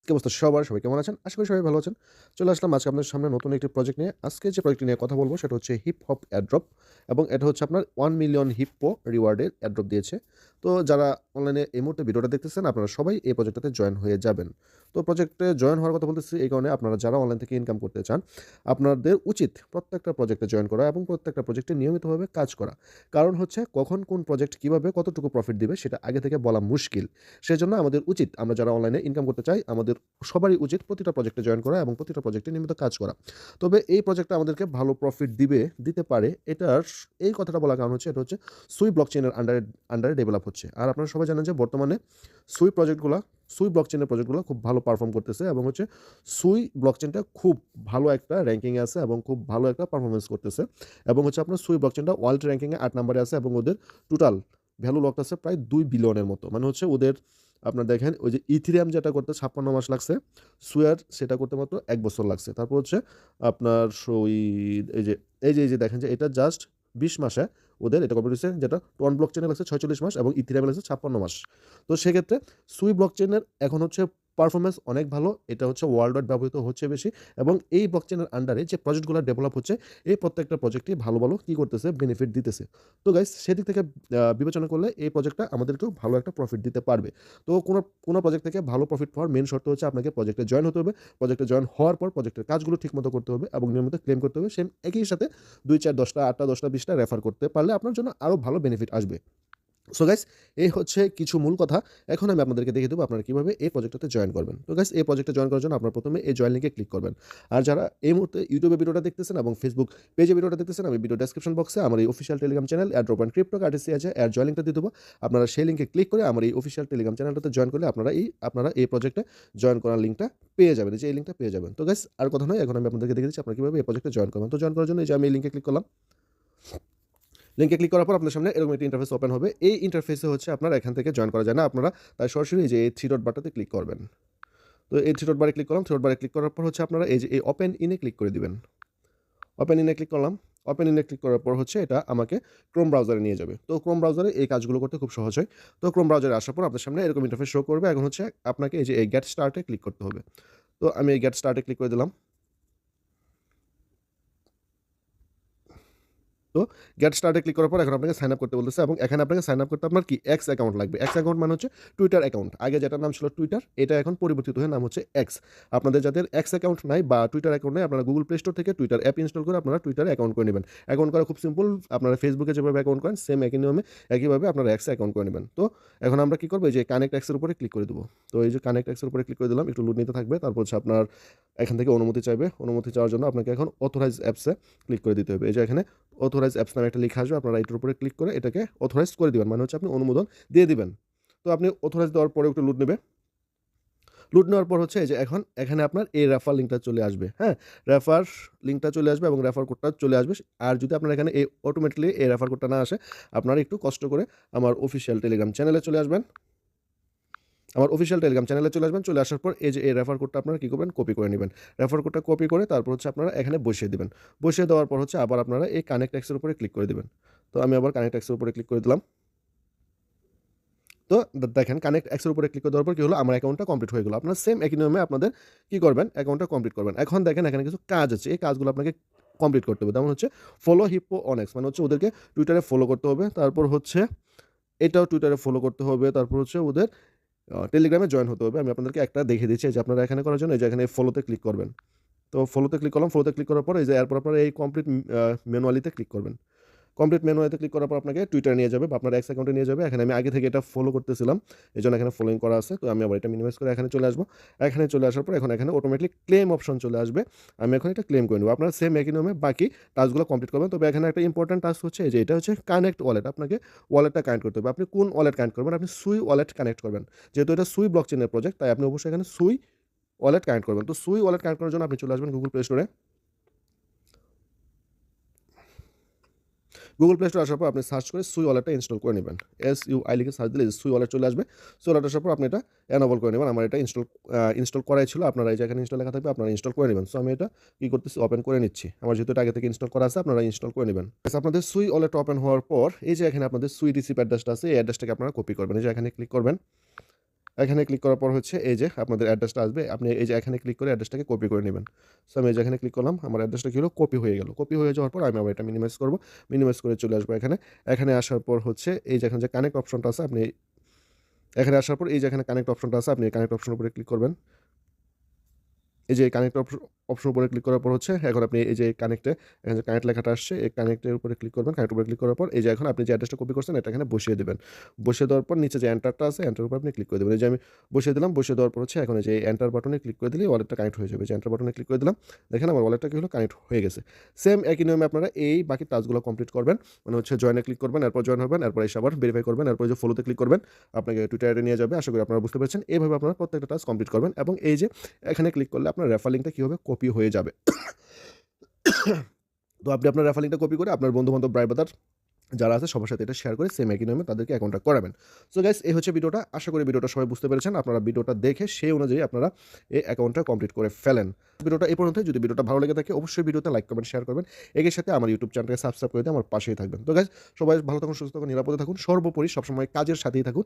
কি অবস্থা সবার? সবাই কেমন আছেন? আশা করি সবাই ভালো আছেন। চলে আসলাম আজকে আপনাদের সামনে নতুন একটি প্রজেক্ট নিয়ে। আজকে যে প্রজেক্টটি নিয়ে কথা বলব সেটা হচ্ছে হিপ হপ এয়ারড্রপ এবং এটা হচ্ছে আপনার 1 মিলিয়ন হিপ্পো রিওয়ার্ডের এয়ারড্রপ দিয়েছে। তো যারা অনলাইনে এই মুহূর্তে ভিডিওটা দেখতেছেন আপনারা সবাই এই প্রজেক্টটাতে জয়েন হয়ে যাবেন। তো প্রজেক্টে জয়েন হওয়ার কথা বলতেছি এই কারণে আপনারা যারা অনলাইন থেকে ইনকাম করতে চান, আপনাদের উচিত প্রত্যেকটা প্রজেক্টে জয়েন করা এবং প্রত্যেকটা প্রজেক্টে নিয়মিতভাবে কাজ করা। কারণ হচ্ছে কখন কোন প্রজেক্ট কিভাবে কতটুকু প্রফিট দিবে সেটা আগে থেকে বলা মুশকিল। সেজন্য আমাদের উচিত আমরা যারা অনলাইনে ইনকাম করতে চাই আমাদের সবারই উচিত প্রতিটা প্রজেক্টে জয়েন করা এবং প্রতিটা প্রজেক্টে নিয়মিত কাজ করা। তবে এই প্রজেক্টটা আমাদেরকে ভালো প্রফিট দিতে পারে এই কথাটা বলার কারণ হচ্ছে এটা হচ্ছে সুই ব্লকচেইনের আন্ডারে ডেভেলপ হচ্ছে। আর আপনারা সবাই জানেন যে বর্তমানে সুই প্রজেক্টগুলা সুই ব্লকচেইনের প্রজেক্টগুলো খুব ভালো পারফর্ম করতেছে এবং হচ্ছে সুই ব্লকচেইনটা খুব ভালো একটা র‍্যাংকিং এ আছে এবং খুব ভালো একটা পারফরম্যান্স করতেছে এবং হচ্ছে আপনার সুই ব্লকচেইনটা ওয়ার্ল্ড র‍্যাংকিং এ ৮ নম্বরে আছে এবং ওদের টোটাল ভ্যালু লকড আছে প্রায় ২ বিলিয়নের মতো। মানে হচ্ছে ওদের আপনার দেখেন ওই যে ইথেরিয়াম যেটা করতে ৫৬ মাস লাগছে, সুয়ার সেটা করতে মাত্র ১ বছর লাগছে। তারপর হচ্ছে আপনার ওই এই যে এই যে দেখেন যে এটা জাস্ট ২০ মাসে ওদের এটা কমপ্লিট হইছে, যেটা টন ব্লকচেইনে লাগছে ৪৬ মাস এবং ইথেরিয়ামে লাগছে ৫৬ মাস। তো সেক্ষেত্রে সুই ব্লকচেইনের এখন হচ্ছে পারফরম্যান্স অনেক ভালো। এটা হচ্ছে ওয়ার্লড ওয়াইড ব্যবহৃত হচ্ছে বেশি এবং এই ব্লকচেইনের আন্ডারে যে প্রজেক্টগুলো ডেভেলপ হচ্ছে, এই প্রত্যেকটা প্রজেক্টই ভালো কি করতেছে? বেনিফিট দিতেছে। তো গাইস সেদিক থেকে বিবেচনা করলে এই প্রজেক্টটা আমাদেরকেও ভালো একটা প্রফিট দিতে পারবে। তো কোনো প্রজেক্ট থেকে ভালো প্রফিট পাওয়ার মেইন শর্ত হচ্ছে আপনাকে প্রজেক্টে জয়েন হতে হবে। প্রজেক্টে জয়েন হওয়ার পর প্রজেক্টের কাজগুলো ঠিকমতো করতে হবে এবং নিয়মিত ক্লেম করতে হবে। সেম একই সাথে ২, ৪, ১০ টা, ৮ টা, ১০ টা, ২০ টা রেফার করতে পারলে আপনার জন্য আরো ভালো বেনিফিট আসবে। সো গাইস এই হচ্ছে কিছু মূল কথা। এখন আমি আপনাদেরকে দেখিয়ে দেব আপনারা কিভাবে এই প্রজেক্টটাতে জয়েন করবেন। তো গাইস এই প্রজেক্টে জয়েন করার জন্য আপনারা ১ম এ এই জয়েন লিংকে ক্লিক করবেন। আর যারা এই মুহূর্তে YouTube এ ভিডিওটা দেখতেছেন এবং Facebook পেজে ভিডিওটা দেখতেছেন, আমি ভিডিও ডেসক্রিপশন বক্সে আমার এই official Telegram channel airdrop and cryptocurrency আছে, এর জয়েন লিংকটা দিয়ে দেব। আপনারা সেই লিংকে ক্লিক করে আমার এই অফিসিয়াল টেলিগ্রাম চ্যানেলটাতে জয়েন করলে আপনারা এই প্রজেক্টে জয়েন করার লিংকটা পেয়ে যাবেন। এই যে এই লিংকটা পেয়ে যাবেন। তো গাইস আর কথা নয়, এখন আমি আপনাদেরকে দেখিয়ে দিচ্ছি আপনারা কিভাবে এই প্রজেক্টে জয়েন করবেন। তো জয়েন করার জন্য এই যে আমি এই লিংকে ক্লিক করলাম। লিংকে ক্লিক করার পর আপনার সামনে এরকম একটা ইন্টারফেস ওপেন হবে। এই ইন্টারফেসে হচ্ছে আপনার এখান থেকে জয়েন করা যায় না। আপনারা তাই সরাসরি এই যে এই 3 ডট বারটাতে ক্লিক করবেন। তো এই 3 ডট বারে ক্লিক করলাম। 3 ডট বারে ক্লিক করার পর হচ্ছে আপনারা এই যে এই ওপেন ইনে ক্লিক করে দিবেন। ওপেন ইনে ক্লিক করলাম। ওপেন ইনে ক্লিক করার পর হচ্ছে এটা আমাকে ক্রোম ব্রাউজারে নিয়ে যাবে। তো ক্রোম ব্রাউজারে এই কাজগুলো করতে খুব সহজ হয়। তো ক্রোম ব্রাউজারে আসার পর আপনার সামনে এরকম ইন্টারফেস শো করবে। এখন হচ্ছে আপনাকে এই যে এই গেট স্টার্ট এ ক্লিক করতে হবে। তো আমি এই গেট স্টার্ট এ ক্লিক করে দিলাম। তো গেট স্টার্টে ক্লিক করার পর এখন আপনাকে সাইন আপ করতে বলতেছে এবং এখানে আপনাকে সাইন আপ করতে আপনার কি এক্স অ্যাকাউন্ট লাগবে। এক্স অ্যাকাউন্ট মানে হচ্ছে টুইটার অ্যাকাউন্ট। আগে যেটার নাম ছিল টুইটার, এটা এখন পরিবর্তিত হয়ে নাম হচ্ছে এক্স। আপনাদের যাদের এক্স অ্যাকাউন্ট নাই বা টুইটার অ্যাকাউন্ট নাই, আপনারা গুগল প্লে স্টোর থেকে টুইটার অ্যাপ ইনস্টল করে আপনারা টুইটারে অ্যাকাউন্ট করে নেবেন। অ্যাকাউন্ট করা খুব সিম্পল। আপনারা ফেসবুকে যেভাবে অ্যাকাউন্ট করেন সেম একই নিয়মে একইভাবে আপনারা এক্সে অ্যাকাউন্ট করে নেবেন। তো এখন আমরা কি করবো? এই যে কানেক্ট এক্সের উপরে ক্লিক করে দেবো। তো এই যে কানেক্ট এক্সের উপরে ক্লিক করে দিলাম, একটু লোড নিতে থাকবে। তারপর হচ্ছে আপনার এখান থেকে অনুমতি চাইবে। অনুমতি চাওয়ার জন্য আপনাকে এখন অথরাইজ অ্যাপসে ক্লিক করে দিতে হবে। এই যে এখানে অথরাইজ অ্যাপস নামে একটা লেখা আসবে, আপনারা এটার উপরে ক্লিক করে এটাকে অথরাইজ করে দিবেন। মানে হচ্ছে আপনি অনুমোদন দিয়ে দিবেন। তো আপনি অথরাইজ দেওয়ার পরে একটু লোড নেবে। লোড নেওয়ার পর হচ্ছে এই যে এখন এখানে আপনার এই রেফার লিঙ্কটা চলে আসবে। হ্যাঁ? রেফার লিঙ্কটা চলে আসবে এবং রেফার কোডটা চলে আসবে। আর যদি আপনার এখানে এই অটোমেটিক্যালি এই রেফার কোডটা না আসে, আপনারা একটু কষ্ট করে আমার অফিসিয়াল টেলিগ্রাম চ্যানেলে চলে আসবেন। আমার অফিসিয়াল টেলিগ্রাম চ্যানেলে চলে আসবেন। চলে আসার পর এই যে এই রেফার কোডটা আপনারা কি করবেন? কপি করে নিবেন। রেফার কোডটা কপি করে তারপর হচ্ছে আপনারা এখানে বসিয়ে দিবেন। বসিয়ে দেওয়ার পর হচ্ছে আবার আপনারা এই কানেক্ট এক্স এর উপরে ক্লিক করে দিবেন। তো আমি আবার কানেক্ট এক্স এর উপরে ক্লিক করে দিলাম। তো দেখেন কানেক্ট এক্স এর উপরে ক্লিক করে দেওয়ার পর কি হলো? আমার অ্যাকাউন্টটা কমপ্লিট হয়ে গেল। আপনারা সেম একই নিয়মে আপনাদের কি করবেন? অ্যাকাউন্টটা কমপ্লিট করবেন। এখন দেখেন এখানে কিছু কাজ আছে। এই কাজগুলো আপনাকে কমপ্লিট করতে হবে। যেমন হচ্ছে ফলো হিপ্পো অন এক্স, মানে হচ্ছে ওদেরকে টুইটারে ফলো করতে হবে। তারপর হচ্ছে এটাও টুইটারে ফলো করতে হবে। তারপর হচ্ছে ওদের টেলিগ্রামে জয়েন হতে হবে। আমি আপনাদেরকে একটা দেখিয়ে দিচ্ছি যে আপনারা এখানে করার জন্য এই যে এখানে ফলোতে ক্লিক করবেন। তো ফলোতে ক্লিক করলাম। ফলোতে ক্লিক করার পর এই যে এরপর আপনারা এই কমপ্লিট ম্যানুয়ালিতে ক্লিক করবেন। কমপ্লিট ম্যানুয়ালিতে ক্লিক করার পর আপনাকে টুইটার নিয়ে যাবে বা আপনার এক্স অ্যাকাউন্টে নিয়ে যাবে। এখানে আমি আগে থেকে এটা ফলো করতেছিলাম। এজন্য এখানে ফলোইং করা আছে। তো আমি আবার এটা মিনিমাইজ করে এখানে চলে আসবো। এখানে চলে আসার পর এখন এখানে অটোমেটিক ক্লেম অপশন চলে আসবে। আমি এখন এটা ক্লেম করে নেব। আপনারা সেম একই নিয়মে বাকি টাস্কগুলো কমপ্লিট করবেন। তবে এখানে একটা ইম্পোর্টেন্ট টাস্ক হচ্ছে এই যে এটা হচ্ছে কানেক্ট ওয়ালেট। আপনাকে ওয়ালেটটা কানেক্ট করতে হবে। আপনি কোন ওয়ালেট কানেক্ট করবেন? আপনি সুই ওয়ালেট কানেক্ট করবেন। যেহেতু এটা সুই ব্লকচেইনের প্রজেক্ট তাই আপনি অবশ্যই এখানে সুই ওয়ালেট কানেক্ট করবেন। তো সুই ওয়ালেট কানেক্ট করার জন্য আপনি চলে আসবেন গুগল প্লে স্টোরে। গুগল প্লে স্টোরে আসার পর আপনি সার্চ করে সুই ওয়ালেটটা ইনস্টল করে নেবেন। SUI লিখে সার্চ দিলে সুই ওয়ালেট চলে আসবে। সুই ওয়ালেট আসার পর আপনি এটা এনেবল করে নেবেন। আমার এটা ইনস্টল করাই ছিল। আপনারা এই যে এখানে ইনস্টল লেখা থাকবে, আপনারা ইনস্টল করে নেবেন। সো আমি এটা কি করতেছি? ওপেন করে নিচ্ছি। আমার যেহেতু এটা আগে থেকে ইনস্টল করা আছে, আপনারা ইনস্টল করে নেবেন। আপনাদের সুই ওয়ালেট ওপেন হওয়ার পর এই যে এখানে আপনাদের সুই রিসিপ অ্যাড্রেসটা আছে, এই অ্যাড্রেসটাকে আপনারা কপি করবেন। এই যে এখানে ক্লিক করবেন। এখানে ক্লিক করার পর হচ্ছে এই যে আপনাদের অ্যাড্রেসটা আসবে। আপনি এই যে এখানে ক্লিক করে অ্যাড্রেসটাকে কপি করে নিবেন। সো আমি এই যে এখানে ক্লিক করলাম। আমার অ্যাড্রেসটা কি হলো? কপি হয়ে গেল। কপি হয়ে যাওয়ার পর আমি আবার এটা মিনিমাইজ করব। মিনিমাইজ করে চলে আসবো এখানে। এখানে আসার পর হচ্ছে এই যে এখানে যে কানেক্ট অপশনটা আছে আপনি এখানে আসার পর এই যে এখানে কানেক্ট অপশনটা আছে আপনি কানেক্ট অপশনের উপরে ক্লিক করবেন। এই যে কানেক্ট অপশন উপরে ক্লিক করার পর হচ্ছে এখন আপনি এই যে কানেক্টে এখানে যে কানেক্ট লেখাটা আসছে এই কানেক্টের উপরে ক্লিক করবেন। কানেক্টের উপরে ক্লিক করার পর এই যে এখন আপনি যে অ্যাড্রেসটা কপি করছেন এটা এখানে বসিয়ে দিবেন। বসিয়ে দেওয়ার পর নিচে যে এন্টারটা আছে এন্টারের উপর আপনি ক্লিক করে দেবেন। এই যে আমি বসিয়ে দিলাম। বসিয়ে দেওয়ার পর হচ্ছে এখন এই যে এন্টার বাটনে ক্লিক করে দিলেই ওয়ালেটটা কানেক্ট হয়ে যাবে। যে এন্টার বাটনে ক্লিক করে দিলাম। দেখেন আমার ওয়ালেটটা কি হলো? কানেক্ট হয়ে গেছে। সেম একই নিয়মে আপনারা এই বাকি টাস্কগুলো কমপ্লিট করবেন। মানে হচ্ছে জয়েনে ক্লিক করবেন, এরপর জয়েন হবেন, এরপর এসে আবার ভেরিফাই করবেন, এরপর যে ফলোতে ক্লিক করবেন। আপনাকে টুইটার আইডি নিয়ে যাবে। আশা করি আপনারা বুঝতে পেরেছেন। এভাবে আপনারা প্রত্যেকটা টাস্ক কমপ্লিট করবেন এবং এই যে এখানে ক্লিক করলে আপনার রেফার লিঙ্কটা কি হবে? কপি হয়ে যাবে। তো আপনি আপনার রেফার লিঙ্কটা কপি করে আপনার বন্ধু-বান্ধব, ভাই-ব্রাদার যারা আছে সবার সাথে এটা শেয়ার করে সেম একই নিয়মে তাদেরকে অ্যাকাউন্টটা করাবেন। সো গাইস এই হচ্ছে ভিডিওটা। আশা করি ভিডিওটা সবাই বুঝতে পেরেছেন। আপনারা ভিডিওটা দেখে সেই অনুযায়ী আপনারা এই অ্যাকাউন্টটা কমপ্লিট করে ফেলেন। ভিডিওটা এই পর্যন্তই। যদি ভিডিওটা ভালো লেগে থাকে অবশ্যই ভিডিওতে লাইক করবেন, শেয়ার করবেন। একই সাথে আমার ইউটিউব চ্যানেলটাকে সাবস্ক্রাইব করে দিয়ে আমার পাশেই থাকবেন। তো গাইস সবাই ভালো থাকুন, সুস্থ থাকুন, নিরাপদে থাকুন। সর্বোপরি সবসময় কাজের সাথেই থাকুন